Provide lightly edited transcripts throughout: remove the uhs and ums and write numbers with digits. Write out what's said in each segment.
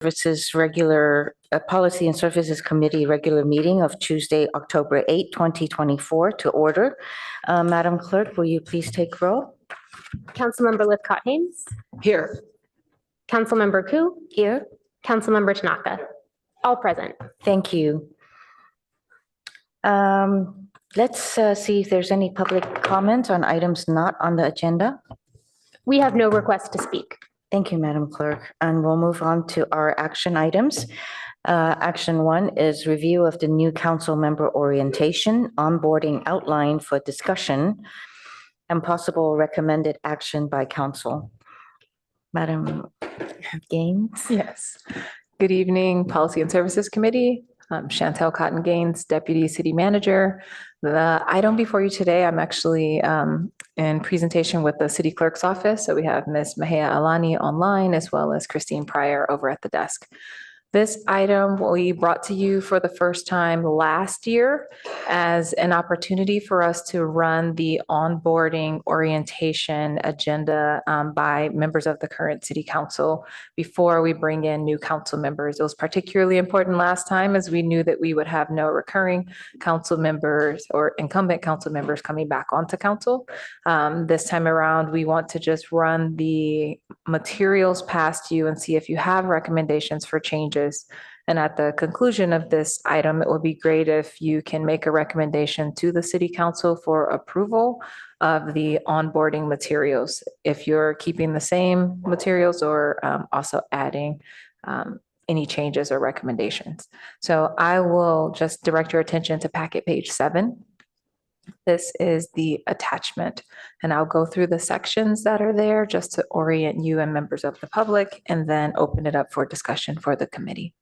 Services regular Policy and Services Committee regular meeting of Tuesday, October 8, 2024 to order. Madam Clerk, will you please take roll? Councilmember Lithcott-Haynes. Here. Councilmember Ku. Here. Councilmember Tanaka. All present. Thank you. Let's see if there's any public comments on items not on the agenda. We have no requests to speak. Thank you, Madam Clerk. And we'll move on to our action items. Action 1 is review of the new council member orientation, onboarding outline for discussion, and possible recommended action by council. Madam Gaines? Yes. Good evening, Policy and Services Committee. I'm Chantel Cotton Gaines, Deputy City Manager. The item before you today, I'm actually in presentation with the City Clerk's office. So we have Ms. Mahia Alani online, as well as Christine Pryor over at the desk. This item we brought to you for the first time last year as an opportunity for us to run the onboarding orientation agenda by members of the current city council before we bring in new council members. It was particularly important last time as we knew that we would have no recurring council members or incumbent council members coming back onto council. This time around, we want to just run the materials past you and see if you have recommendations for changes. And at the conclusion of this item, it would be great if you can make a recommendation to the city council for approval of the onboarding materials, if you're keeping the same materials or also adding any changes or recommendations. So I will just direct your attention to packet page 7. This is the attachment, and I'll go through the sections that are there just to orient you and members of the public, and then open it up for discussion for the committee.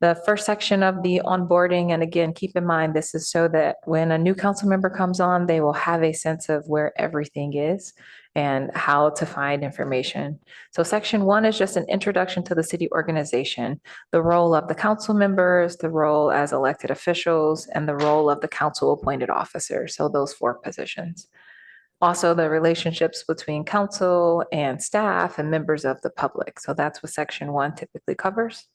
The first section of the onboarding, and again, keep in mind, this is so that when a new council member comes on, they will have a sense of where everything is and how to find information. So section 1 is just an introduction to the city organization, the role of the council members, the role as elected officials, and the role of the council appointed officers. So those 4 positions. Also, the relationships between council and staff and members of the public. So that's what section 1 typically covers.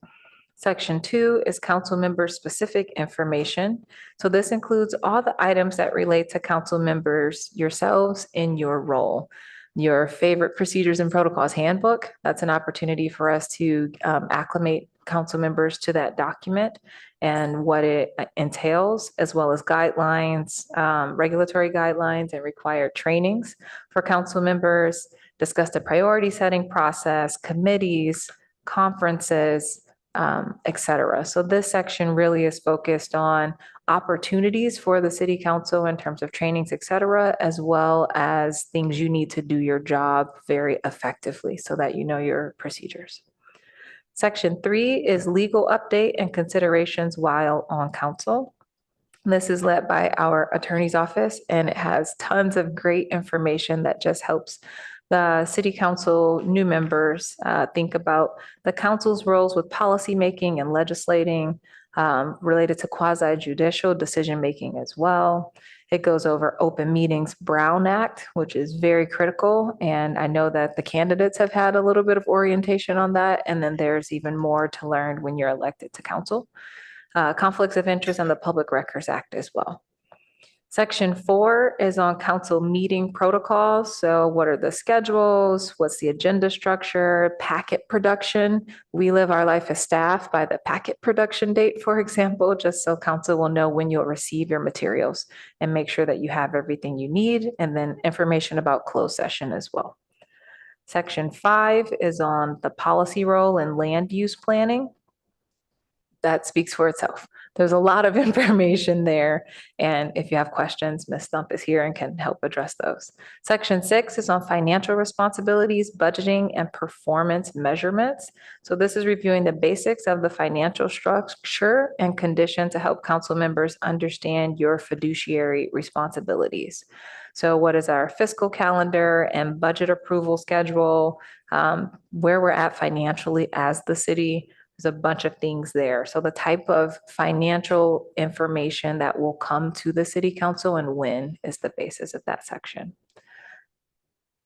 Section 2 is council member specific information. So this includes all the items that relate to council members yourselves in your role. Your favorite procedures and protocols handbook, that's an opportunity for us to acclimate council members to that document and what it entails, as well as guidelines, regulatory guidelines and required trainings for council members, discuss the priority setting process, committees, conferences, et cetera. So this section really is focused on opportunities for the city council in terms of trainings, et cetera, as well as things you need to do your job very effectively so that you know your procedures. Section 3 is legal update and considerations while on council. This is led by our attorney's office, and it has tons of great information that just helps the city council new members think about the council's roles with policymaking and legislating related to quasi-judicial decision-making as well. It goes over Open Meetings Brown Act, which is very critical. And I know that the candidates have had a little bit of orientation on that. And then there's even more to learn when you're elected to council. Conflicts of interest and the Public Records Act as well. Section 4 is on council meeting protocols. So what are the schedules? What's the agenda structure? Packet production. We live our life as staff by the packet production date, for example, just so council will know when you'll receive your materials and make sure that you have everything you need, and then information about closed session as well. Section 5 is on the policy role in land use planning. That speaks for itself. There's a lot of information there. And if you have questions, Ms. Stump is here and can help address those. Section 6 is on financial responsibilities, budgeting, and performance measurements. So this is reviewing the basics of the financial structure and condition to help council members understand your fiduciary responsibilities. So what is our fiscal calendar and budget approval schedule, where we're at financially as the city. There's a bunch of things there. So the type of financial information that will come to the city council and when is the basis of that section.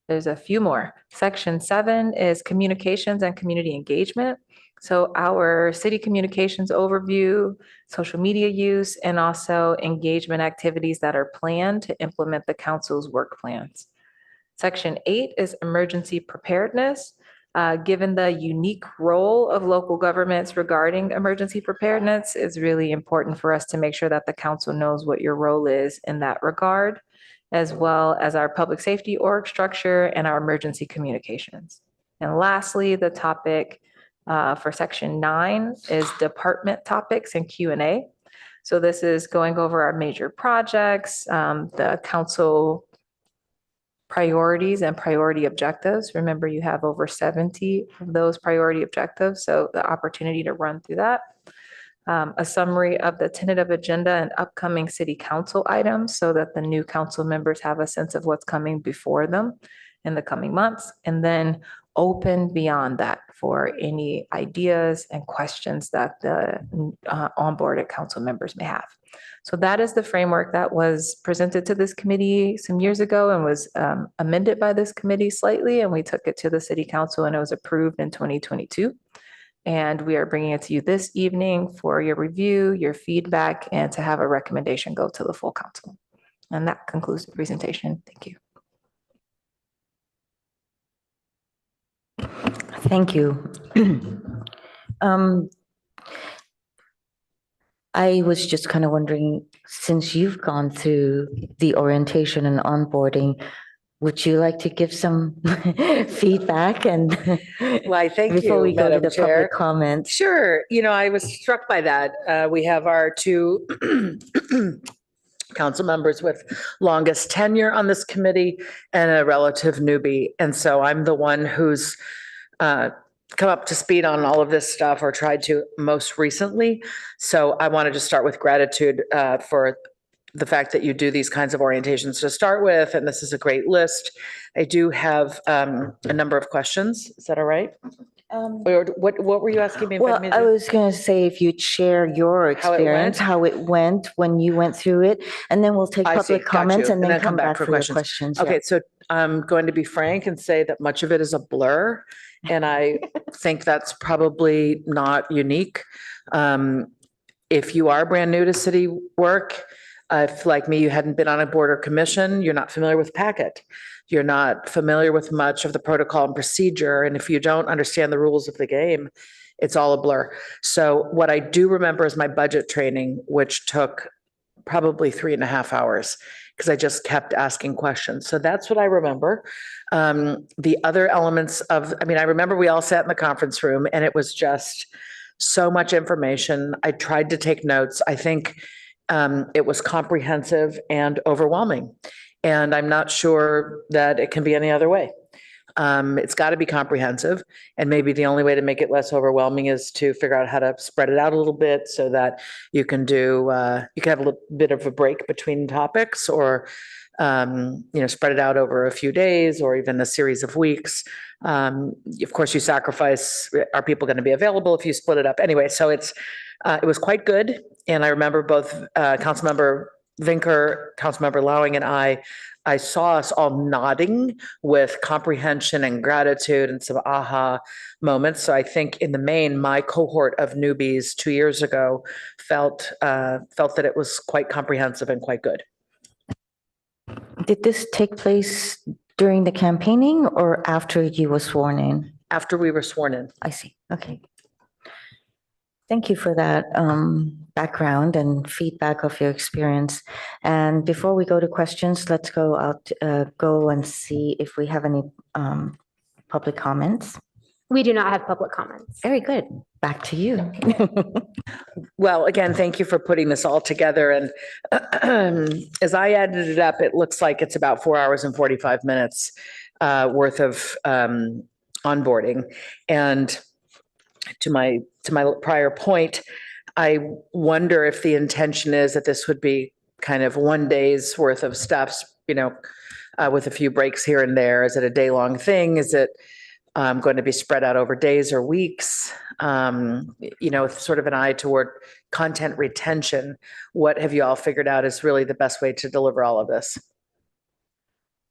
There's a few more. Section 7 is communications and community engagement. So our city communications overview, social media use, and also engagement activities that are planned to implement the council's work plans. Section 8 is emergency preparedness. Given the unique role of local governments regarding emergency preparedness, it's really important for us to make sure that the council knows what your role is in that regard, as well as our public safety org structure and our emergency communications. And lastly, the topic for section 9 is department topics and Q&A. So this is going over our major projects, the council priorities and priority objectives. Remember, you have over 70 of those priority objectives, so the opportunity to run through that. A summary of the tentative agenda and upcoming city council items so that the new council members have a sense of what's coming before them in the coming months, and then open beyond that for any ideas and questions that the onboarded council members may have. So that is the framework that was presented to this committee some years ago and was amended by this committee slightly, and we took it to the city council and it was approved in 2022. And we are bringing it to you this evening for your review, your feedback, and to have a recommendation go to the full council. And that concludes the presentation. Thank you. Thank you. I was just kind of wondering, since you've gone through the orientation and onboarding, would you like to give some feedback and Why, thank you, before we go to Madam the Chair. public comments? Sure. I was struck by that. We have our two council members with longest tenure on this committee and a relative newbie. And so I'm the one who's come up to speed on all of this stuff, or tried to most recently. So I wanted to start with gratitude for the fact that you do these kinds of orientations to start with, and this is a great list. I do have a number of questions. Is that all right? Or what were you asking me? if Well, made I it- was going to say if you'd share your How it experience, went? how it went when you went through it, and then we'll take I see. public Got comments you. and then come back for your questions. Yeah. Okay, so I'm going to be frank and say that much of it is a blur, and I think that's probably not unique. If you are brand new to city work, if like me, you hadn't been on a board or commission, you're not familiar with packet. You're not familiar with much of the protocol and procedure. And if you don't understand the rules of the game, it's all a blur. So what I do remember is my budget training, which took probably 3.5 hours because I just kept asking questions. So that's what I remember. The other elements of, I remember we all sat in the conference room and it was just so much information. I tried to take notes. I think it was comprehensive and overwhelming. And I'm not sure that it can be any other way. It's got to be comprehensive. And maybe the only way to make it less overwhelming is to figure out how to spread it out a little bit so that you can you can have a little bit of a break between topics, or spread it out over a few days or even a series of weeks. Of course, you sacrifice, are people going to be available if you split it up? Anyway, so it was quite good. And I remember both Councilmember Vinker, Councilmember Lowing, and I saw us all nodding with comprehension and gratitude and some aha moments. So I think in the main, my cohort of newbies 2 years ago felt that it was quite comprehensive and quite good. Did this take place during the campaigning or after you were sworn in? After we were sworn in. I see. Okay. Thank you for that background and feedback of your experience. And before we go to questions, let's go and see if we have any public comments. We do not have public comments. Very good. Back to you. Well, again, thank you for putting this all together. And as I added it up, it looks like it's about 4 hours and 45 minutes worth of onboarding. And to my prior point, I wonder if the intention is that this would be kind of 1 day's worth of stuff, with a few breaks here and there. Is it a day-long thing? Is it going to be spread out over days or weeks? With sort of an eye toward content retention. What have you all figured out is really the best way to deliver all of this?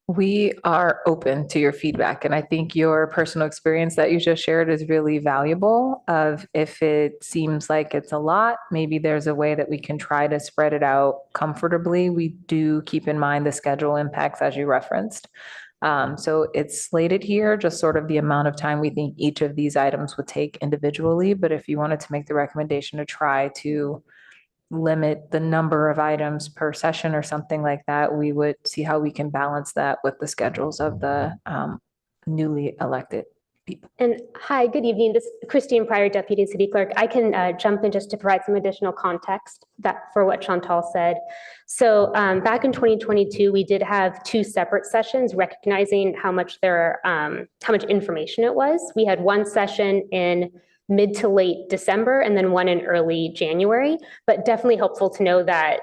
We are open to your feedback, and I think your personal experience that you just shared is really valuable. Of if it seems like it's a lot, maybe there's a way that we can try to spread it out comfortably. We do keep in mind the schedule impacts as you referenced. So it's slated here, just sort of the amount of time we think each of these items would take individually. But if you wanted to make the recommendation to try to limit the number of items per session or something like that, we would see how we can balance that with the schedules of the newly elected people. And hi, good evening. This is Christine Pryor, Deputy City Clerk. I can jump in just to provide some additional context for what Chantal said. So back in 2022, we did have 2 separate sessions recognizing how much information it was. We had one session in mid to late December and then one in early January, but definitely helpful to know that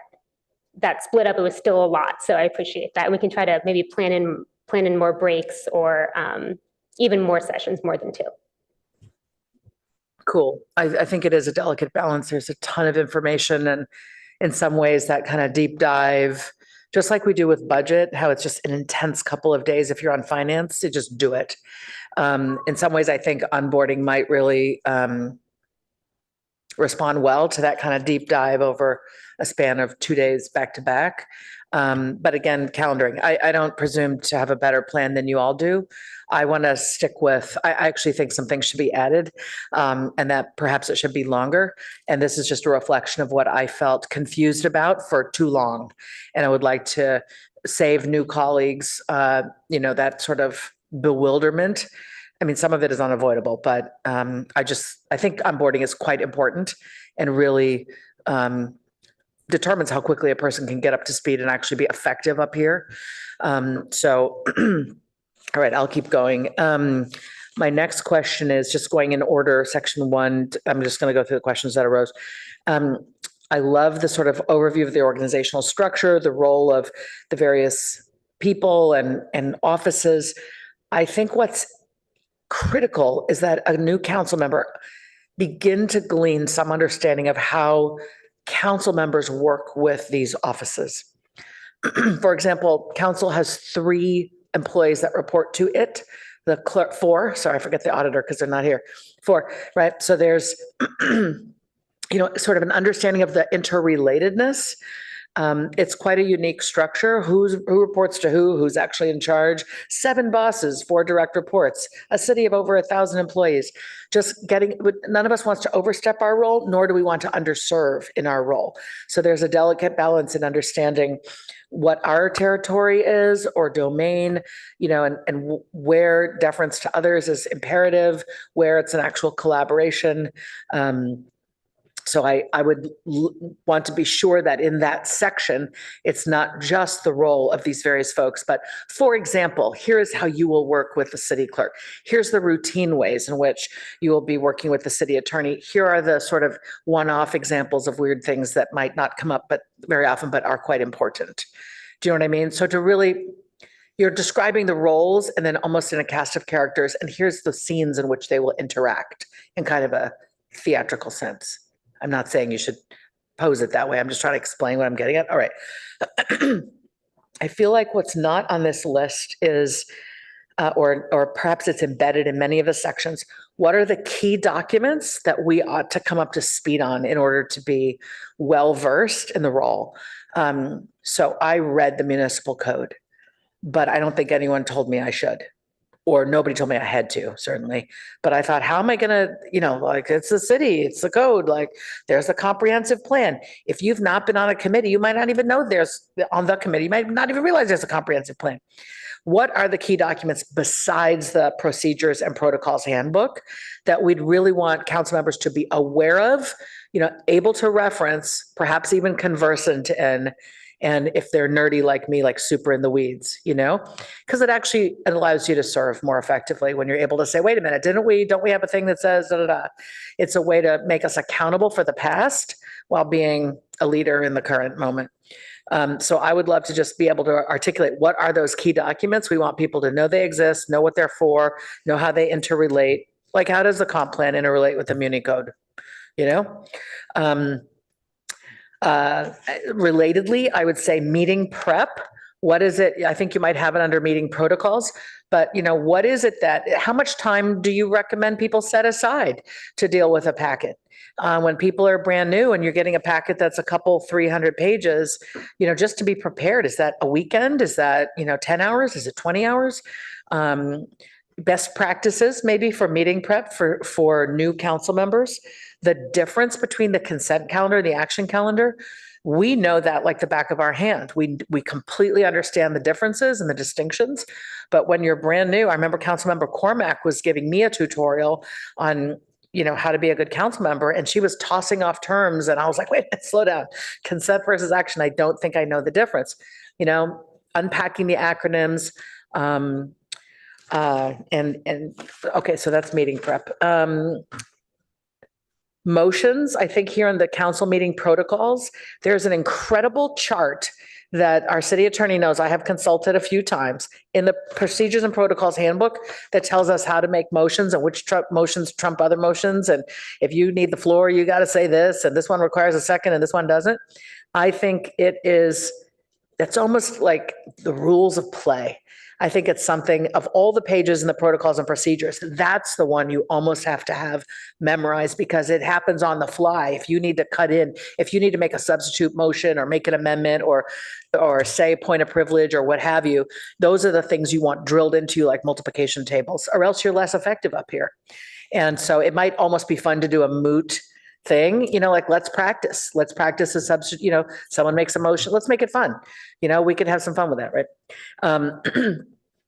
split up, it was still a lot. So I appreciate that. We can try to maybe plan in more breaks or even more sessions, more than 2. Cool. I think it is a delicate balance. There's a ton of information, and in some ways that kind of deep dive, just like we do with budget, how it's just an intense couple of days. If you're on finance, you just do it. In some ways, I think onboarding might really respond well to that kind of deep dive over a span of 2 days back to back. But again, calendaring, I don't presume to have a better plan than you all do. I want to stick with, I actually think some things should be added, and that perhaps it should be longer. And this is just a reflection of what I felt confused about for too long. And I would like to save new colleagues, that sort of bewilderment. I mean, some of it is unavoidable, but I think onboarding is quite important and really determines how quickly a person can get up to speed and actually be effective up here. All right, I'll keep going. My next question is just going in order, section 1. I'm just going to go through the questions that arose. I love the sort of overview of the organizational structure, the role of the various people and offices. I think what's critical is that a new council member begin to glean some understanding of how council members work with these offices. For example, council has 3 employees that report to it. The clerk, 4, sorry, I forget the auditor because they're not here. 4, right? So there's, sort of an understanding of the interrelatedness. It's quite a unique structure. Who reports to who's actually in charge? 7 bosses, 4 direct reports, a city of over 1,000 employees. None of us wants to overstep our role, nor do we want to underserve in our role. So there's a delicate balance in understanding what our territory is or domain, and where deference to others is imperative, where it's an actual collaboration. So I would want to be sure that in that section, it's not just the role of these various folks, but for example, here's how you will work with the city clerk. Here's the routine ways in which you will be working with the city attorney. Here are the sort of one-off examples of weird things that might not come up but very often, but are quite important. Do you know what I mean? So you're describing the roles and then almost in a cast of characters, and here's the scenes in which they will interact in kind of a theatrical sense. I'm not saying you should pose it that way. I'm just trying to explain what I'm getting at. All right. I feel like what's not on this list is, or perhaps it's embedded in many of the sections. What are the key documents that we ought to come up to speed on in order to be well-versed in the role? So I read the municipal code, but I don't think anyone told me I should. Or nobody told me I had to, certainly. But I thought, how am I gonna, it's the city, it's the code, there's a comprehensive plan. If you've not been on a committee, you might not even know on the committee, you might not even realize there's a comprehensive plan. What are the key documents besides the procedures and protocols handbook that we'd really want council members to be aware of, able to reference, perhaps even conversant in, and if they're nerdy like me, super in the weeds, because it actually allows you to serve more effectively when you're able to say, wait a minute, don't we have a thing that says da, da, da. It's a way to make us accountable for the past while being a leader in the current moment. So I would love to just be able to articulate what are those key documents. We want people to know they exist, know what they're for, know how they interrelate. Like, how does the comp plan interrelate with the Muni code? Relatedly, I would say meeting prep What is it? I think you might have it under meeting protocols, but what is it how much time do you recommend people set aside to deal with a packet? When people are brand new and you're getting a packet that's a couple 300 pages, just to be prepared, is that a weekend? Is that, 10 hours? Is it 20 hours? Best practices maybe for meeting prep for new council members, the difference between the consent calendar and the action calendar. We know that like the back of our hand. We completely understand the differences and the distinctions. But when you're brand new, I remember Councilmember Cormack was giving me a tutorial on how to be a good council member, and she was tossing off terms, and I was like, wait, slow down. Consent versus action. I don't think I know the difference. Unpacking the acronyms. Okay, so that's meeting prep. Motions, I think here in the council meeting protocols, there's an incredible chart that our city attorney knows. I have consulted a few times in the procedures and protocols handbook that tells us how to make motions and which motions trump other motions. And if you need the floor, you got to say this, and this one requires a second and this one doesn't. I think that's almost like the rules of play. I think it's something of all the pages in the protocols and procedures, that's the one you almost have to have memorized because it happens on the fly. If you need to cut in, if you need to make a substitute motion or make an amendment or say point of privilege or what have you, those are the things you want drilled into you like multiplication tables, or else you're less effective up here. And so it might almost be fun to do a moot thing, like let's practice a substitute, someone makes a motion, let's make it fun. We can have some fun with that, right?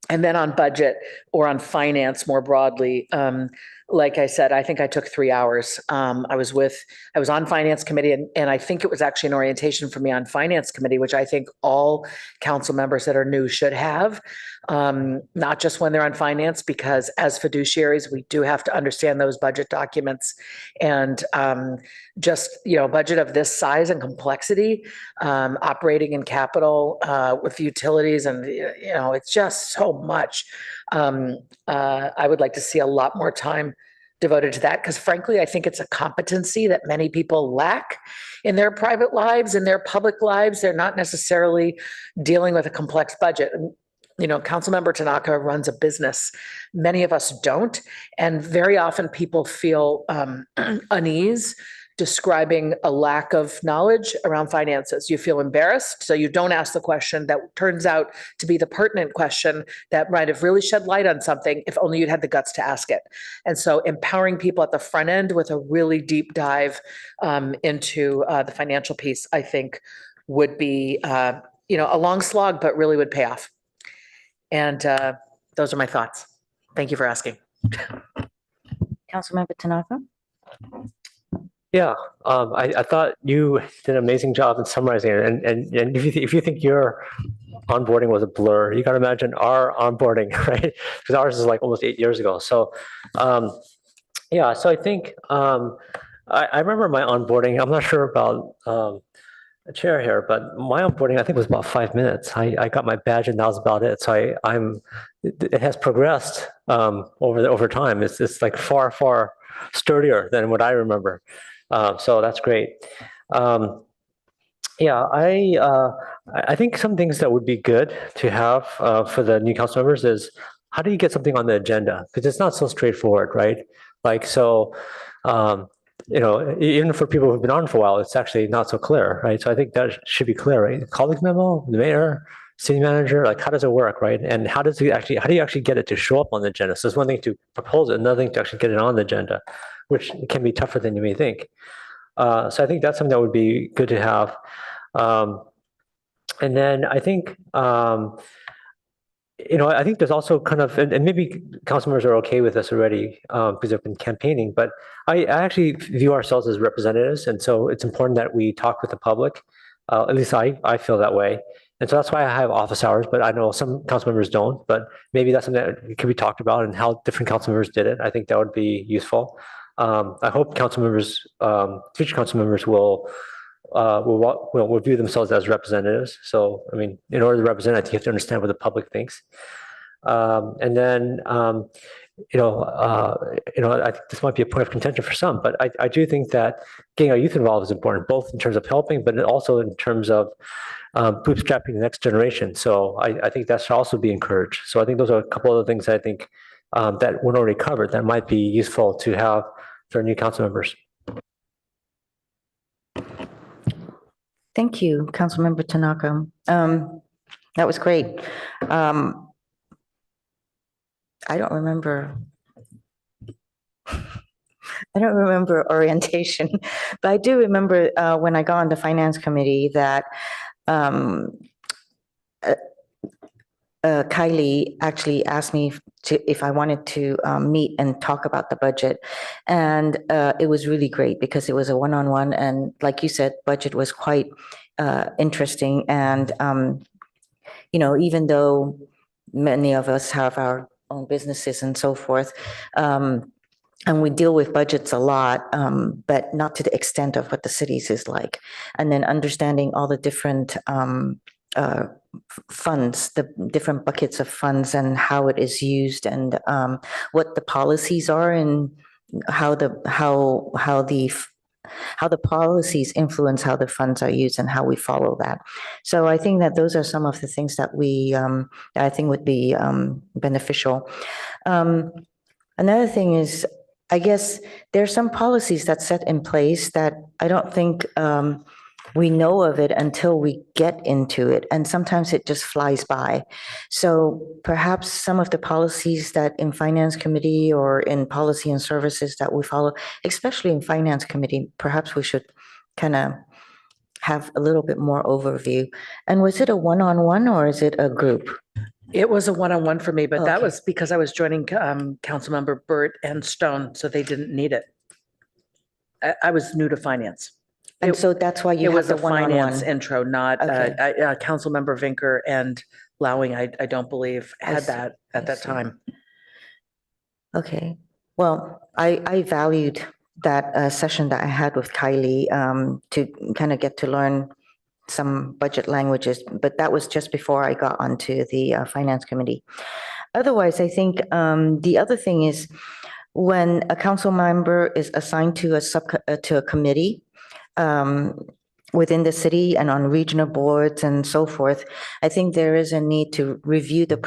And then on budget or on finance more broadly, like I said, I think I took 3 hours. I was on finance committee and I think it was actually an orientation for me on finance committee, which I think all council members that are new should have, not just when they're on finance, because as fiduciaries, we do have to understand those budget documents and just, budget of this size and complexity, operating in capital with utilities and, it's just so much. I would like to see a lot more time devoted to that because frankly, I think it's a competency that many people lack in their private lives, in their public lives. They're not necessarily dealing with a complex budget. Councilmember Tanaka runs a business. Many of us don't. And very often people feel unease describing a lack of knowledge around finances. You feel embarrassed, so you don't ask the question that turns out to be the pertinent question that might have really shed light on something if only you'd had the guts to ask it. And so empowering people at the front end with a really deep dive into the financial piece, I think would be, a long slog, but really would pay off. And those are my thoughts. Thank you for asking. Councilmember Tanaka? Yeah, I thought you did an amazing job in summarizing it. And if you think your onboarding was a blur, you got to imagine our onboarding, right? Because ours is like almost 8 years ago. So, yeah, so I think I remember my onboarding. I'm not sure about a chair here, but my onboarding I think was about 5 minutes. I got my badge and that was about it. So it has progressed over time. It's like far sturdier than what I remember. So that's great. Yeah, I think some things that would be good to have for the new council members is how do you get something on the agenda? Because it's not so straightforward, right? Like, so, even for people who've been on for a while, it's actually not so clear, right? So I think that should be clear, right? Colleague memo, the mayor, city manager, like how does it work, right? And how do you actually get it to show up on the agenda? So it's one thing to propose it, another thing to actually get it on the agenda, which can be tougher than you may think. So I think that's something that would be good to have. And then I think, I think there's also kind of, and maybe council members are okay with this already because they've been campaigning, but I actually view ourselves as representatives. And so it's important that we talk with the public. At least I feel that way. And so that's why I have office hours, but I know some council members don't, but maybe that's something that could be talked about and how different council members did it. I think that would be useful. I hope council members, future council members will view themselves as representatives. So, I mean, in order to represent, I think you have to understand what the public thinks. And then I think this might be a point of contention for some, but I do think that getting our youth involved is important, both in terms of helping, but also in terms of bootstrapping the next generation. So I think that should also be encouraged. So I think those are a couple of the things I think that weren't already covered that might be useful to have for new council members. Thank you, Councilmember Tanaka. That was great. I don't remember. I don't remember orientation, but I do remember when I got on the finance committee that Kylie actually asked me if I wanted to meet and talk about the budget. And it was really great because it was a one-on-one. And like you said, budget was quite interesting. And, even though many of us have our own businesses and so forth, and we deal with budgets a lot, but not to the extent of what the cities is like. And then understanding all the different funds, the different buckets of funds and how it is used and what the policies are and how the policies influence how the funds are used and how we follow that. So I think that those are some of the things that that I think would be beneficial. Another thing is, I guess there are some policies that set in place that I don't think we know of it until we get into it. And sometimes it just flies by. So perhaps some of the policies that in finance committee or in policy and services that we follow, especially in finance committee, perhaps we should kind of have a little bit more overview. And was it a one-on-one or is it a group? It was a one-on-one for me, but that Okay. was because I was joining Councilmember Burt and Stone, so they didn't need it. I was new to finance. And so that's why you It have was the a finance one-on-one. intro, not Okay. Councilmember Vinker and Lowing, I don't believe I had see. that at I that see. time. Okay, well, I valued that session that I had with Kylie to kind of get to learn some budget languages, but that was just before I got onto the finance committee. Otherwise, I think the other thing is when a council member is assigned to a committee within the city and on regional boards and so forth, I think there is a need to review the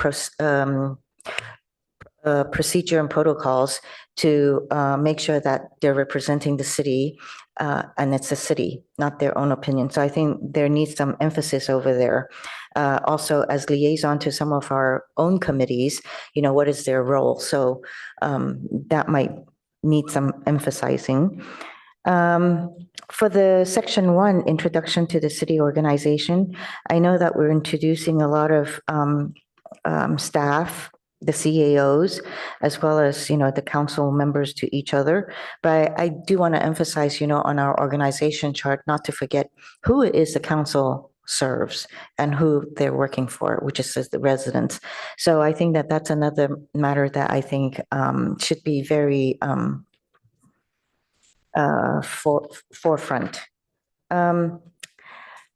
procedure and protocols to make sure that they're representing the city and it's the city, not their own opinion. So I think there needs some emphasis over there. Also, as liaison to some of our own committees, what is their role? So that might need some emphasizing. For the section 1, introduction to the city organization, I know that we're introducing a lot of staff, the CAOs, as well as, the council members to each other. But I do want to emphasize, on our organization chart, not to forget who it is the council serves and who they're working for, which is the residents. So I think that that's another matter that I think should be very forefront.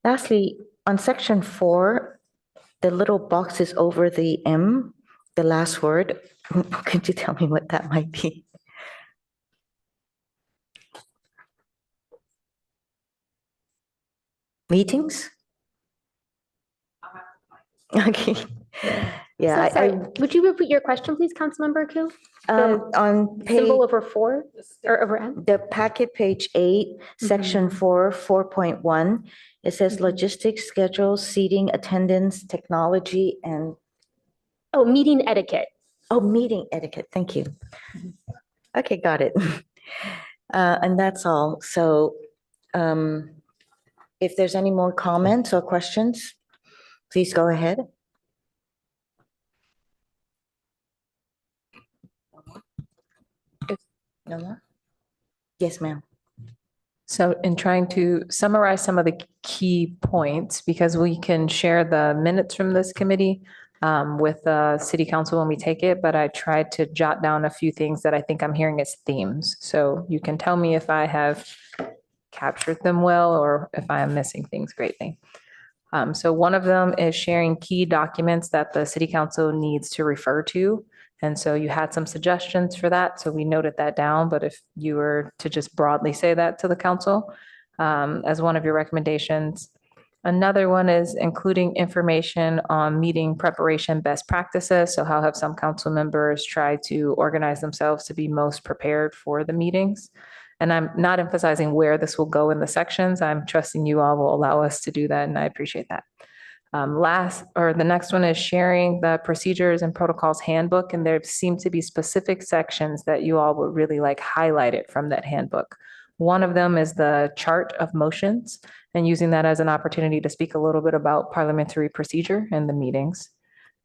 Lastly, on section 4, the little boxes over the M, the last word, could you tell me what that might be? Meetings? Okay. Yeah, So sorry, would you repeat your question, please, Councilmember Ku? on Symbol page, over 4 or over M? the packet page 8, section 4, 4.1, it says logistics, schedule, seating, attendance, technology, and Oh, meeting etiquette. meeting etiquette. Thank you. Okay, got it. And that's all. So if there's any more comments or questions, please go ahead. No more? Yes, ma'am. So in trying to summarize some of the key points, because we can share the minutes from this committee with the city council when we take it, but I tried to jot down a few things that I think I'm hearing as themes. So you can tell me if I have captured them well or if I am missing things greatly. So one of them is sharing key documents that the city council needs to refer to. And so you had some suggestions for that, so we noted that down, but if you were to just broadly say that to the council as one of your recommendations. Another one is including information on meeting preparation best practices. So how have some council members tried to organize themselves to be most prepared for the meetings? And I'm not emphasizing where this will go in the sections. I'm trusting you all will allow us to do that, and I appreciate that. The next one is sharing the procedures and protocols handbook, and there seem to be specific sections that you all would really like highlighted from that handbook. One of them is the chart of motions, and using that as an opportunity to speak a little bit about parliamentary procedure in the meetings.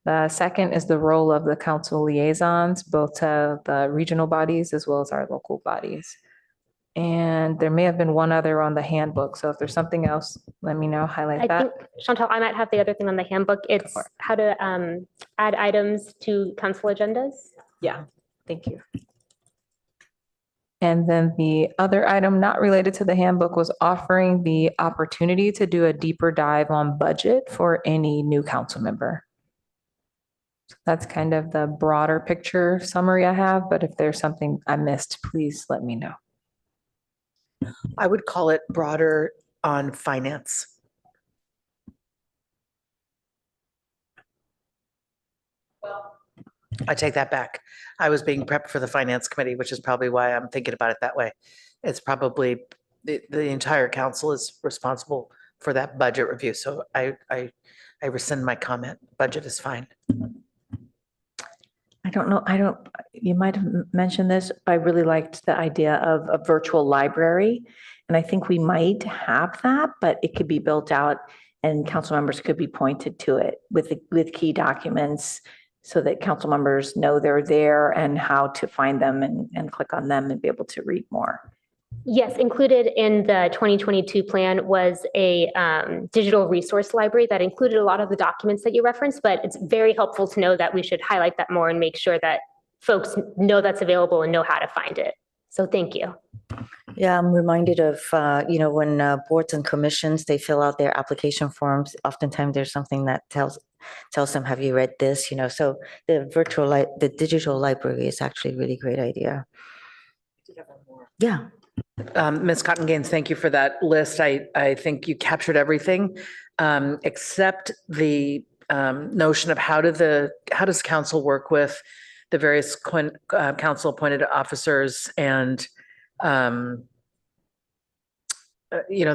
The second is the role of the council liaisons, both to the regional bodies as well as our local bodies. And there may have been one other on the handbook. So if there's something else, let me know, highlight I that. think, Chantal, I might have the other thing on the handbook. It's for it. how to add items to council agendas. Yeah, thank you. And then the other item not related to the handbook was offering the opportunity to do a deeper dive on budget for any new council member. So that's kind of the broader picture summary I have, but if there's something I missed, please let me know. I would call it broader on finance. I take that back. I was being prepped for the finance committee, which is probably why I'm thinking about it that way. It's probably the entire council is responsible for that budget review. So I rescind my comment. Budget is fine. I don't know, you might have mentioned this, I really liked the idea of a virtual library. And I think we might have that, but it could be built out and council members could be pointed to it with key documents so that council members know they're there and how to find them and click on them and be able to read more. Yes, included in the 2022 plan was a digital resource library that included a lot of the documents that you referenced, but it's very helpful to know that we should highlight that more and make sure that folks know that's available and know how to find it. So thank you. Yeah, I'm reminded of, when boards and commissions, they fill out their application forms, oftentimes there's something that tells them, have you read this? So the digital library is actually a really great idea. Yeah. Ms. Cotton Gaines, thank you for that list. I think you captured everything, except the notion of how does council work with the various council appointed officers and the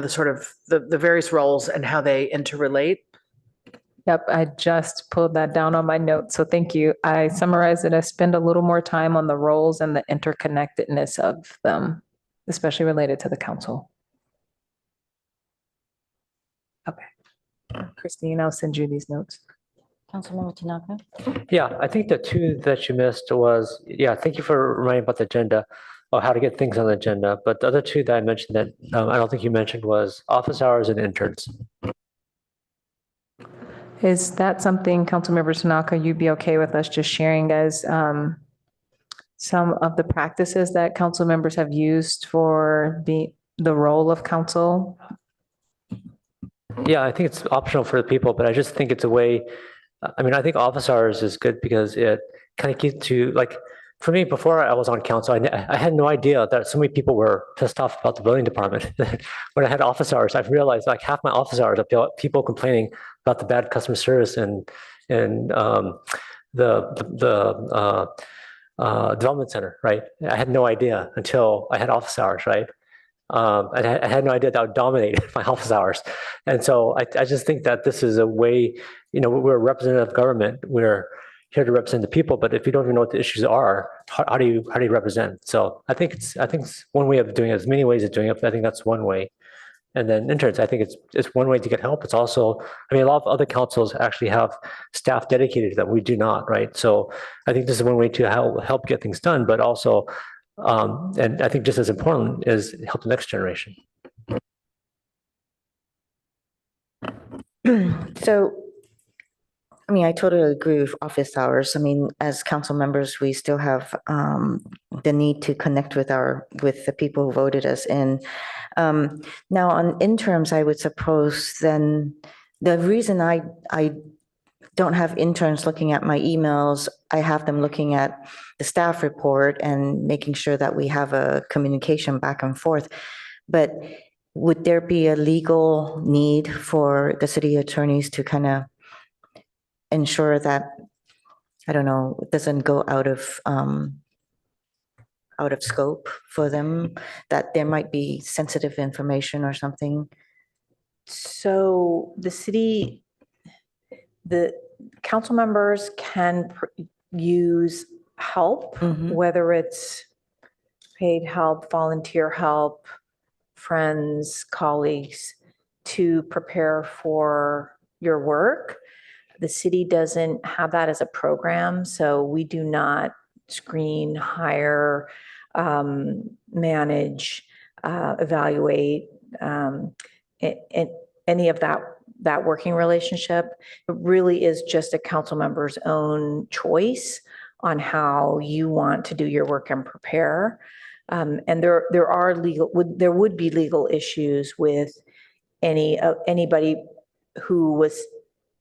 sort of the various roles and how they interrelate. Yep, I just pulled that down on my notes, so thank you. I summarized it. I spend a little more time on the roles and the interconnectedness of them, especially related to the council. Okay. Christine, I'll send you these notes. Councilmember Tanaka? Yeah, I think the two that you missed was, thank you for reminding about the agenda, or how to get things on the agenda. But the other two that I mentioned that I don't think you mentioned was office hours and interns. Is that something, Councilmember Tanaka, you'd be okay with us just sharing as some of the practices that council members have used for the role of council? Yeah, I think it's optional for the people, but I just think it's a way. I think office hours is good because it kind of keeps to, like, for me, before I was on council, I had no idea that so many people were pissed off about the building department. When I had office hours, I've realized like half my office hours are people complaining about the bad customer service and the development center, right? I had no idea until I had office hours, right? I had no idea that would dominate my office hours. And so I just think that this is a way, we're a representative government. We're here to represent the people, but if you don't even know what the issues are, how do you represent? So I think it's one way of doing it. There's many ways of doing it, but I think that's one way. And then interns, I think it's one way to get help. It's also, a lot of other councils actually have staff dedicated to them. We do not, right? So I think this is one way to help get things done, but also, and I think just as important is help the next generation. So, I totally agree with office hours. As council members, we still have the need to connect with the people who voted us in. Now on interns, I would suppose then the reason I don't have interns looking at my emails. I have them looking at the staff report and making sure that we have a communication back and forth. But would there be a legal need for the city attorneys to kind of ensure that, I don't know, it doesn't go out of scope for them, that there might be sensitive information or something? So the council members can use help, Mhm. whether it's paid help, volunteer help, friends, colleagues, to prepare for your work. The city doesn't have that as a program, so we do not screen, hire, manage, evaluate, any of that working relationship. It really is just a council member's own choice on how you want to do your work and prepare. And there would be legal issues with anybody who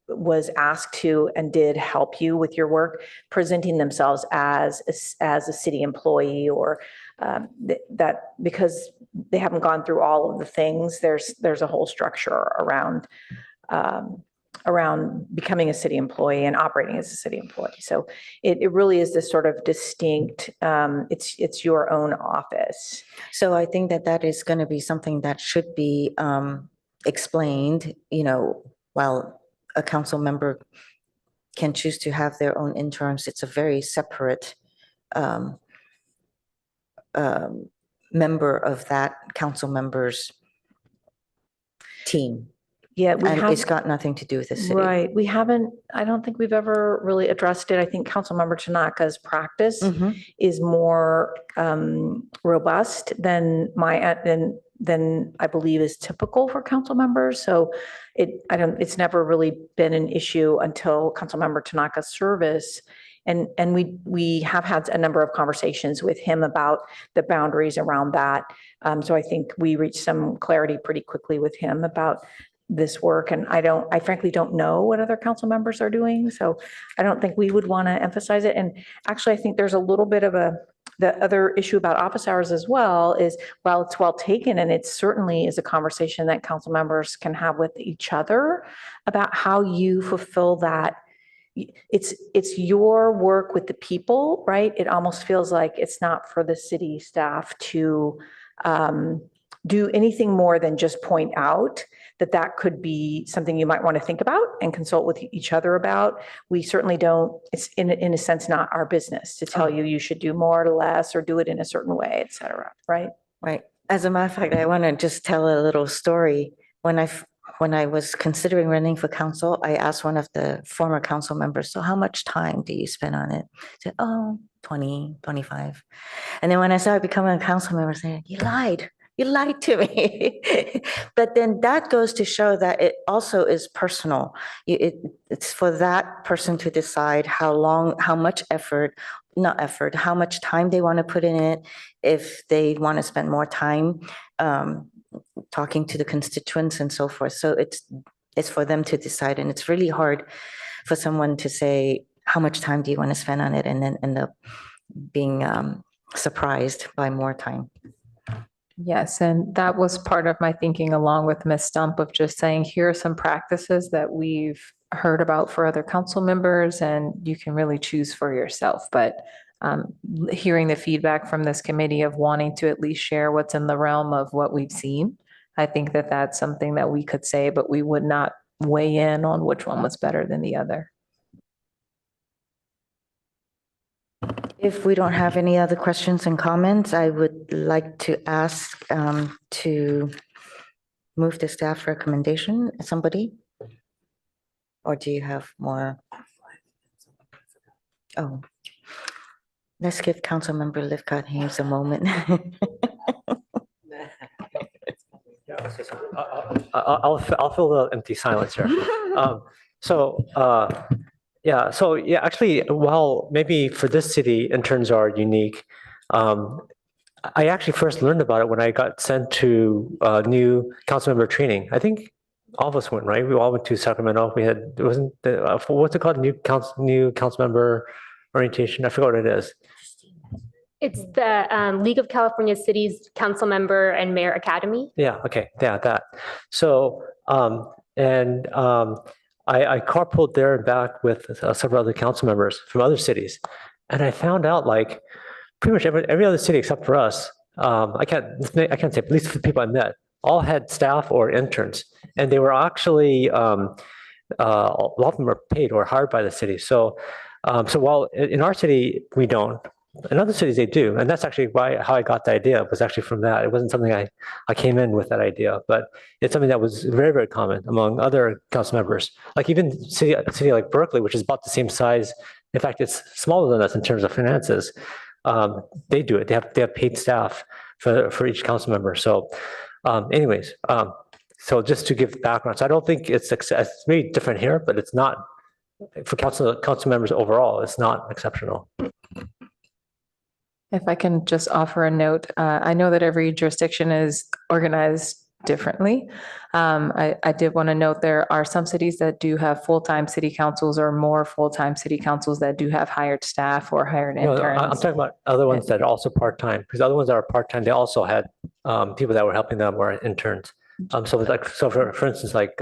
was asked to and did help you with your work, presenting themselves as a city employee, or that because they haven't gone through all of the things, there's a whole structure around becoming a city employee and operating as a city employee. So it really is this sort of distinct, it's your own office. So I think that is going to be something that should be explained, while a council member can choose to have their own interns. It's a very separate member of that council member's team. Yeah, And it's got nothing to do with the city. Right. I don't think we've ever really addressed it. I think Councilmember Tanaka's practice Mhm. is more robust than I believe is typical for council members. So it's never really been an issue until Councilmember Tanaka's service. And we have had a number of conversations with him about the boundaries around that. So I think we reached some clarity pretty quickly with him about this work. And I frankly don't know what other council members are doing. So I don't think we would want to emphasize it. And actually, I think there's a little bit of the other issue about office hours as well is, while it's well taken, and it certainly is a conversation that council members can have with each other about how you fulfill that. It's your work with the people, right? It almost feels like it's not for the city staff to do anything more than just point out that could be something you might want to think about and consult with each other about. We certainly don't, it's in a sense not our business to tell you should do more or less or do it in a certain way, et cetera, right? Right. As a matter of fact, I want to just tell a little story. When I was considering running for council, I asked one of the former council members, so how much time do you spend on it? I said, 20, 25. And then when I started becoming a council member, I said, you lied to me. But then that goes to show that it also is personal. It's for that person to decide how much how much time they want to put in it, if they want to spend more time talking to the constituents and so forth. So it's for them to decide. And it's really hard for someone to say, how much time do you want to spend on it? And then end up being surprised by more time. Yes, and that was part of my thinking along with Ms. Stump of just saying, here are some practices that we've heard about for other council members, and you can really choose for yourself. But hearing the feedback from this committee of wanting to at least share what's in the realm of what we've seen, I think that that's something that we could say, but we would not weigh in on which one was better than the other. If we don't have any other questions and comments, I would like to ask to move the staff recommendation. Somebody? Or do you have more? Oh, let's give Councilmember Lifcott Hayes a moment. I'll fill the empty silence here. Actually, while maybe for this city interns are unique, I actually first learned about it when I got sent to new council member training. I think all of us went, right? We all went to Sacramento. We had, it wasn't, what's it called? New council member orientation. I forgot what it is. It's the League of California Cities Council Member and Mayor Academy. Yeah, okay, yeah, that. So, I carpooled there and back with several other council members from other cities. And I found out like pretty much every other city except for us, I can't say, at least the people I met, all had staff or interns. And they were actually, a lot of them are paid or hired by the city. So, so while in our city, we don't, in other cities they do. And that's actually how I got the idea was actually from that. It wasn't something I came in with that idea, but it's something that was very, very common among other council members. Like even a city like Berkeley, which is about the same size. In fact, it's smaller than us in terms of finances. They do it. They have paid staff for each council member. So anyways, so just to give background, so I don't think it's maybe different here, but it's not for council members overall, it's not exceptional. If I can just offer a note, I know that every jurisdiction is organized differently. I did want to note there are some cities that do have full-time city councils or more full-time city councils that do have hired staff or hired No, interns. I'm talking about other ones that are also part-time, because other ones that are part-time, they also had people that were helping them were interns. So it's like, so for instance, like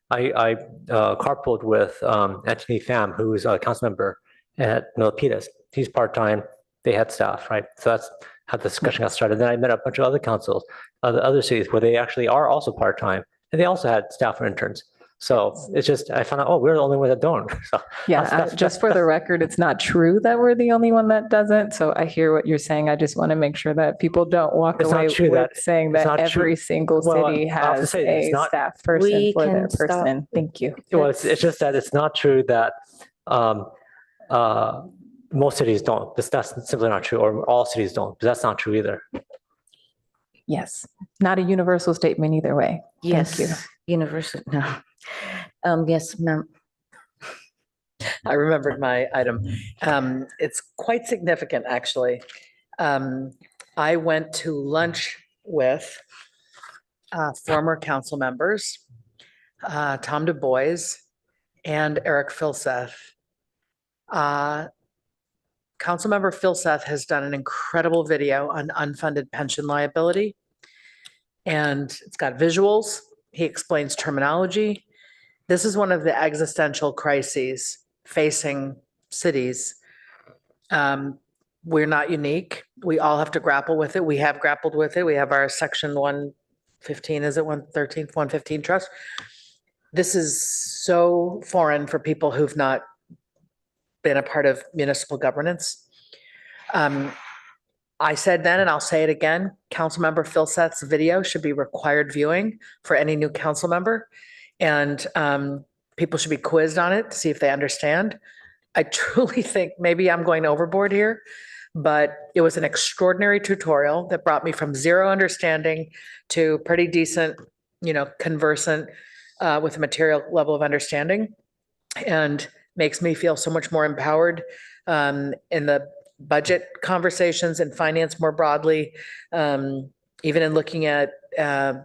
I carpooled with Anthony Pham, who's a council member at Milpitas. He's part-time. They had staff, right? So that's how the discussion got started. Then I met a bunch of other councils, other cities where they actually are also part-time, and they also had staff or interns. So it's just, I found out, oh, we're the only one that don't. So Yeah, just for the record, it's not true that we're the only one that doesn't. So I hear what you're saying. I just want to make sure that people don't walk It's not away true with that- saying it's that not true. every single Well, city I'll have to has say it's a not- staff person We for their can stop. person. Thank you. well, it's just that it's not true that most cities don't. That's simply not true, or all cities don't. But that's not true either. Yes, not a universal statement either way. Thank you. Yes, universal, no. Yes, ma'am. I remembered my item. It's quite significant, actually. I went to lunch with former council members, Tom Du Bois and Eric Filseth. Councilmember Filseth has done an incredible video on unfunded pension liability. And it's got visuals. He explains terminology. This is one of the existential crises facing cities. We're not unique. We all have to grapple with it. We have grappled with it. We have our section 115, is it 113, 115 trust? This is so foreign for people who've not been a part of municipal governance. I said then, and I'll say it again, Councilmember Filseth's video should be required viewing for any new council member. And people should be quizzed on it to see if they understand. I truly think maybe I'm going overboard here, but it was an extraordinary tutorial that brought me from zero understanding to pretty decent, conversant with a material level of understanding, and makes me feel so much more empowered in the budget conversations and finance more broadly, even in looking at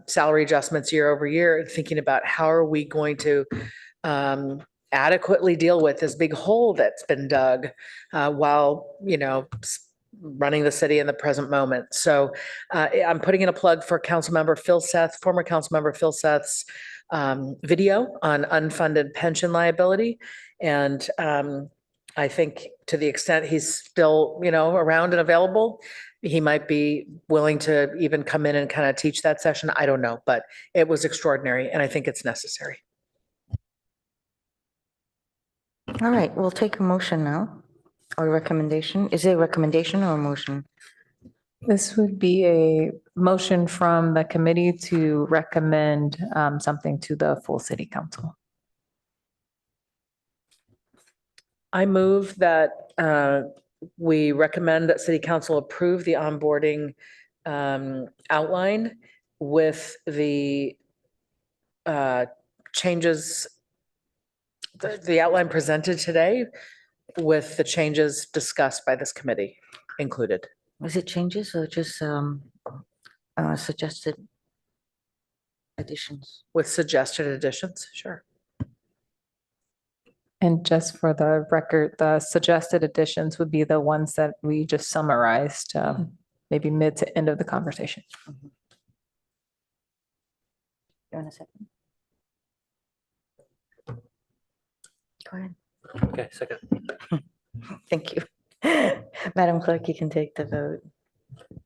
salary adjustments year over year, and thinking about how are we going to adequately deal with this big hole that's been dug while, running the city in the present moment. So I'm putting in a plug for Councilmember Filseth, former Councilmember Filseth's video on unfunded pension liability. And I think to the extent he's still, around and available, he might be willing to even come in and kind of teach that session. I don't know, but it was extraordinary and I think it's necessary. All right, we'll take a motion now, or recommendation. Is it a recommendation or a motion? This would be a motion from the committee to recommend something to the full city council. I move that we recommend that city council approve the onboarding outline with the changes, the outline presented today with the changes discussed by this committee included. Was it changes or just suggested? additions. With suggested additions, sure. And just for the record, the suggested additions would be the ones that we just summarized, maybe mid to end of the conversation. You want a second? Go ahead. Okay, second. Thank you. Madam Clerk, you can take the vote.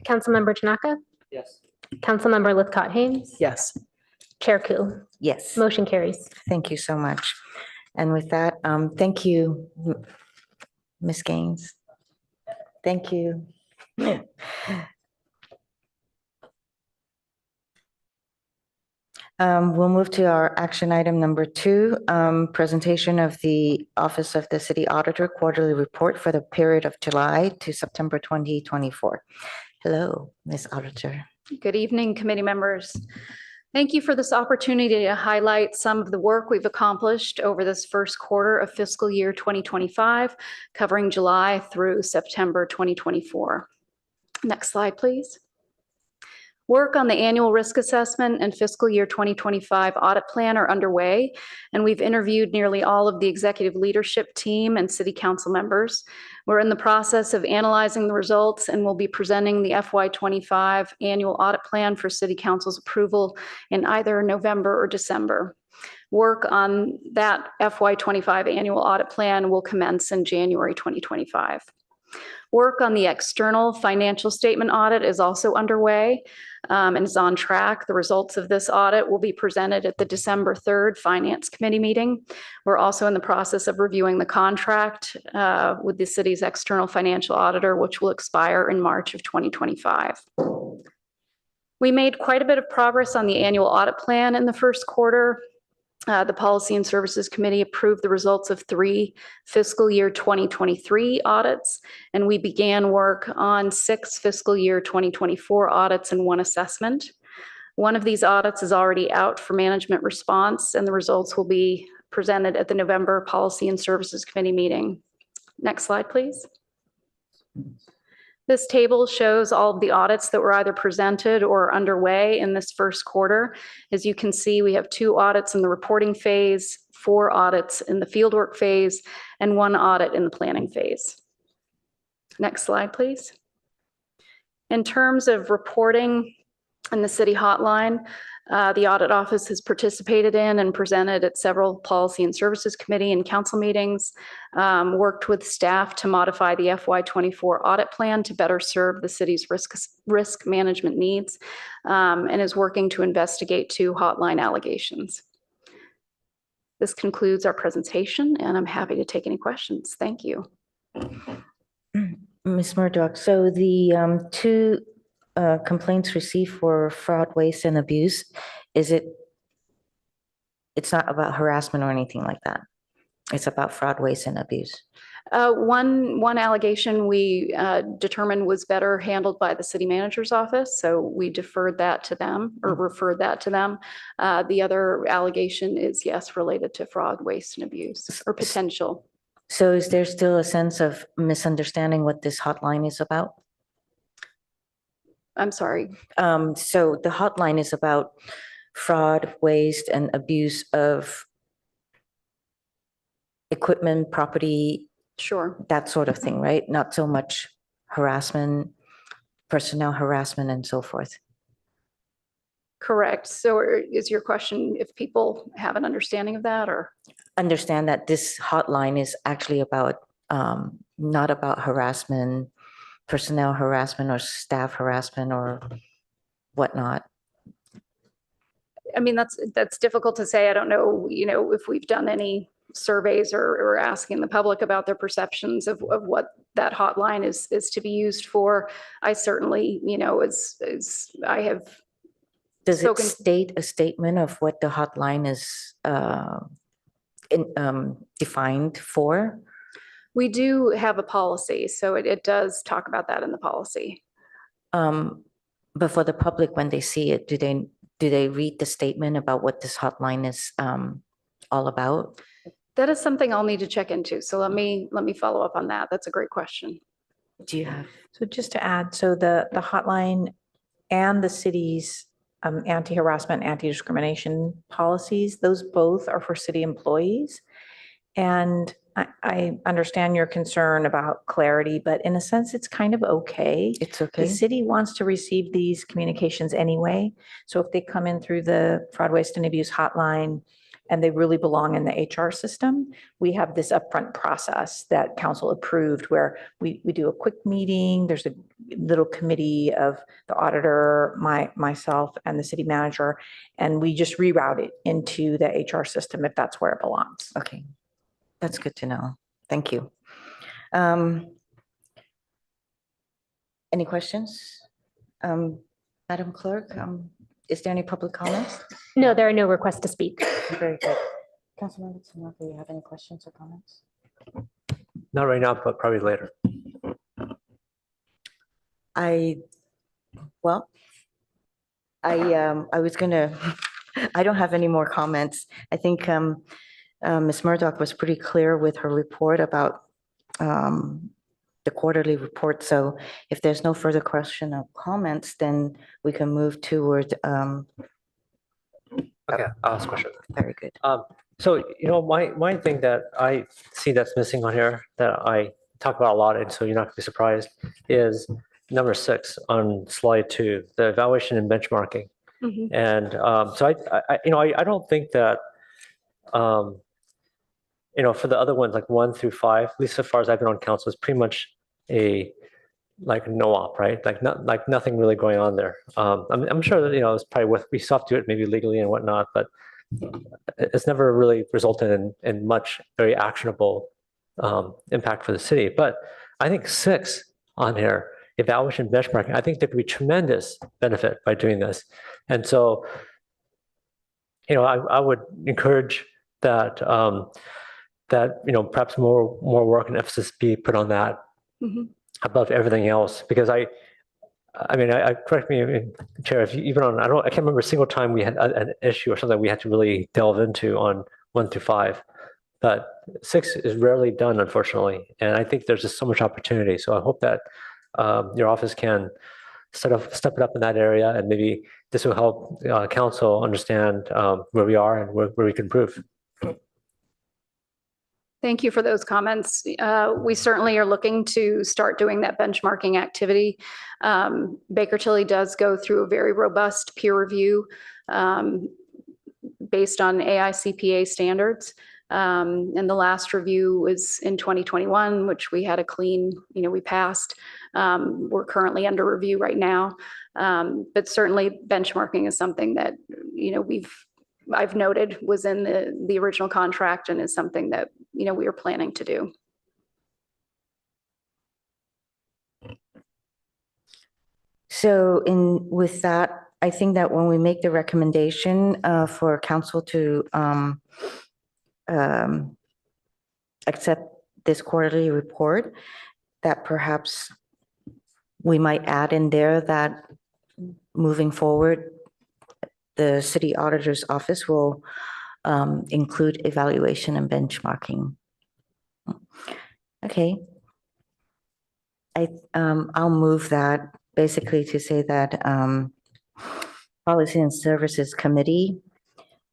Councilmember Tanaka, Yes. Councilmember Lithcott Haynes, Yes. Chair Koo. Yes, Motion carries. thank you so much. And with that, thank you, Ms. Gaines. Thank you. We'll move to our action item number 2, presentation of the Office of the City Auditor Quarterly Report for the period of July to September 2024. Hello, Ms. Auditor. Good evening, committee members. Thank you for this opportunity to highlight some of the work we've accomplished over this first quarter of fiscal year 2025, covering July through September 2024. Next slide, please. Work on the annual risk assessment and fiscal year 2025 audit plan are underway, and we've interviewed nearly all of the executive leadership team and city council members. We're in the process of analyzing the results and will be presenting the FY25 annual audit plan for city council's approval in either November or December. Work on that FY25 annual audit plan will commence in January 2025. Work on the external financial statement audit is also underway and is on track. The results of this audit will be presented at the December 3rd Finance Committee meeting. We're also in the process of reviewing the contract with the city's external financial auditor, which will expire in March of 2025. We made quite a bit of progress on the annual audit plan in the first quarter. The Policy and Services Committee approved the results of 3 fiscal year 2023 audits, and we began work on 6 fiscal year 2024 audits and 1 assessment. One of these audits is already out for management response, and the results will be presented at the November Policy and Services Committee meeting. Next slide, please. This table shows all of the audits that were either presented or underway in this first quarter. As you can see, we have 2 audits in the reporting phase, 4 audits in the fieldwork phase, and 1 audit in the planning phase. Next slide, please. In terms of reporting in the city hotline, the audit office has participated in and presented at several Policy and Services Committee and council meetings, worked with staff to modify the FY24 audit plan to better serve the city's risk management needs, and is working to investigate 2 hotline allegations. This concludes our presentation, and I'm happy to take any questions. Thank you. Ms. Murdoch, so the 2 complaints received for fraud, waste, and abuse, it's not about harassment or anything like that? It's about fraud, waste, and abuse? One allegation we determined was better handled by the city manager's office, so we deferred that to them or referred that to them. The other allegation is, yes, related to fraud, waste, and abuse or potential. So is there still a sense of misunderstanding what this hotline is about? I'm sorry. So the hotline is about fraud, waste, and abuse of equipment, property, Sure. that sort of thing, right? Not so much harassment, personnel harassment, and so forth. Correct. So is your question if people have an understanding of that, or? Understand that this hotline is actually about, not about harassment, personnel harassment or staff harassment or whatnot. I mean, that's difficult to say. I don't know, if we've done any surveys or asking the public about their perceptions of what that hotline is to be used for. I certainly, as I have. Does it state a statement of what the hotline is defined for? We do have a policy, so it does talk about that in the policy. But for the public, when they see it, do they read the statement about what this hotline is all about? That is something I'll need to check into. So let me follow up on that. That's a great question. Do you have? So just to add, so the hotline and the city's anti-harassment, anti-discrimination policies. Those both are for city employees. And I understand your concern about clarity, but in a sense, it's kind of okay. It's The okay. city wants to receive these communications anyway. So if they come in through the fraud, waste, and abuse hotline and they really belong in the HR system, we have this upfront process that council approved where we do a quick meeting. There's a little committee of the auditor, myself, and the city manager, and we just reroute it into the HR system if that's where it belongs. Okay. That's good to know. Thank you. Any questions? Madam Clerk, is there any public comments? No, there are no requests to speak. Very good. Councilmember Tanaka, do you have any questions or comments? Not right now, but probably later. I was gonna, I don't have any more comments. I think Ms. Murdoch was pretty clear with her report about the quarterly report. So if there's no further question or comments, then we can move toward, Okay, I'll ask a question. very good. So, my thing that I see that's missing on here that I talk about a lot, and so you're not gonna be surprised, is number 6 on slide 2, the evaluation and benchmarking. Mhm. And so I don't think that, for the other ones, like 1 through 5, at least so far as I've been on council, it's pretty much a no-op, right? Like nothing really going on there. I'm sure that, it's probably we still have to do it maybe legally and whatnot, but it's never really resulted in much very actionable impact for the city. But I think 6 on here, evaluation benchmarking, I think there could be tremendous benefit by doing this. And so, I would encourage that perhaps more work and emphasis be put on that Mhm. above everything else, because I correct me, Chair, if you, even on, I can't remember a single time we had an issue or something we had to really delve into on 1 through 5, but 6 is rarely done, unfortunately. And I think there's just so much opportunity. So I hope that your office can step it up in that area, and maybe this will help council understand where we are and where we can improve. Thank you for those comments. We certainly are looking to start doing that benchmarking activity. Baker Tilly does go through a very robust peer review based on AICPA standards. And the last review was in 2021, which we had a clean, we passed. We're currently under review right now. But certainly benchmarking is something that, I've noted was in the original contract and is something that, we are planning to do. So with that, I think that when we make the recommendation for council to accept this quarterly report, that perhaps we might add in there that moving forward, the city auditor's office will include evaluation and benchmarking. Okay. I'll move that basically to say that Policy and Services Committee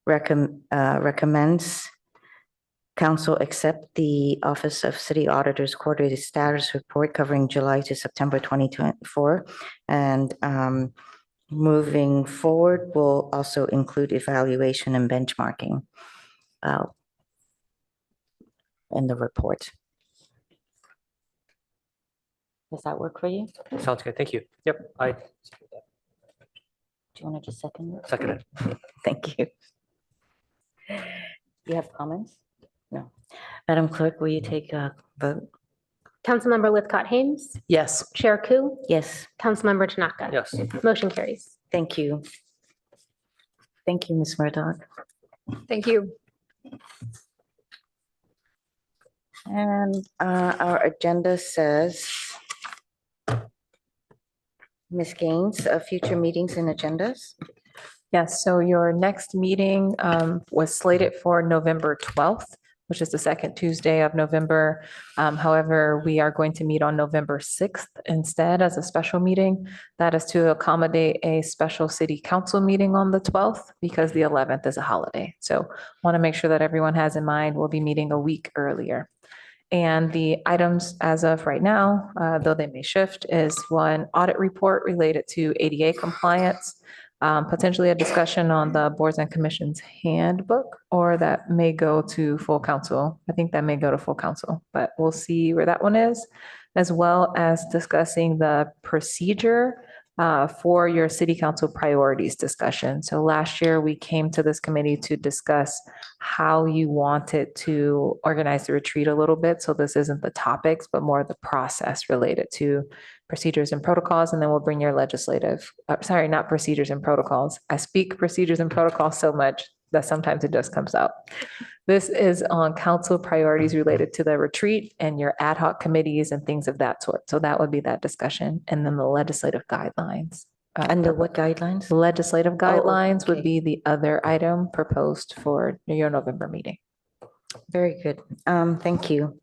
recommends council accept the Office of City Auditor's quarterly status report covering July to September 2024. And moving forward will also include evaluation and benchmarking in the report. Does that work for you? Sounds good. Thank you. Yep. I Do you want to just second it? second it. Thank you. You have comments? No. Madam Clerk, will you take a vote? Councilmember Lithcott-Hames, Yes. Chair Ku, Yes, Councilmember Tanaka. Yes. Motion carries. thank you. Thank you, Ms. Murdoch. Thank you. And our agenda says, Ms. Gaines, future meetings and agendas. Yes, so your next meeting was slated for November 12th. which is the second Tuesday of November. However, we are going to meet on November 6th instead as a special meeting. That is to accommodate a special city council meeting on the 12th because the 11th is a holiday. So want to make sure that everyone has in mind, we'll be meeting a week earlier. And the items as of right now, though they may shift, is one audit report related to ADA compliance, potentially a discussion on the boards and commissions handbook, or that may go to full council. I think that may go to full council, but we'll see where that one is, as well as discussing the procedure for your city council priorities discussion. So last year we came to this committee to discuss how you wanted to organize the retreat a little bit. So this isn't the topics, but more the process related to procedures and protocols. And then we'll bring your legislative, sorry, not procedures and protocols. I speak procedures and protocols so much that sometimes it just comes out. This is on council priorities related to the retreat and your ad hoc committees and things of that sort. So that would be that discussion. And then the legislative guidelines. Under what guidelines? Legislative guidelines would okay. be the other item proposed for your November meeting. Very good. Thank you.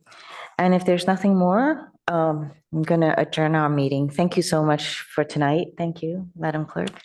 And if there's nothing more, I'm going to adjourn our meeting. Thank you so much for tonight. Thank you, Madam Clerk.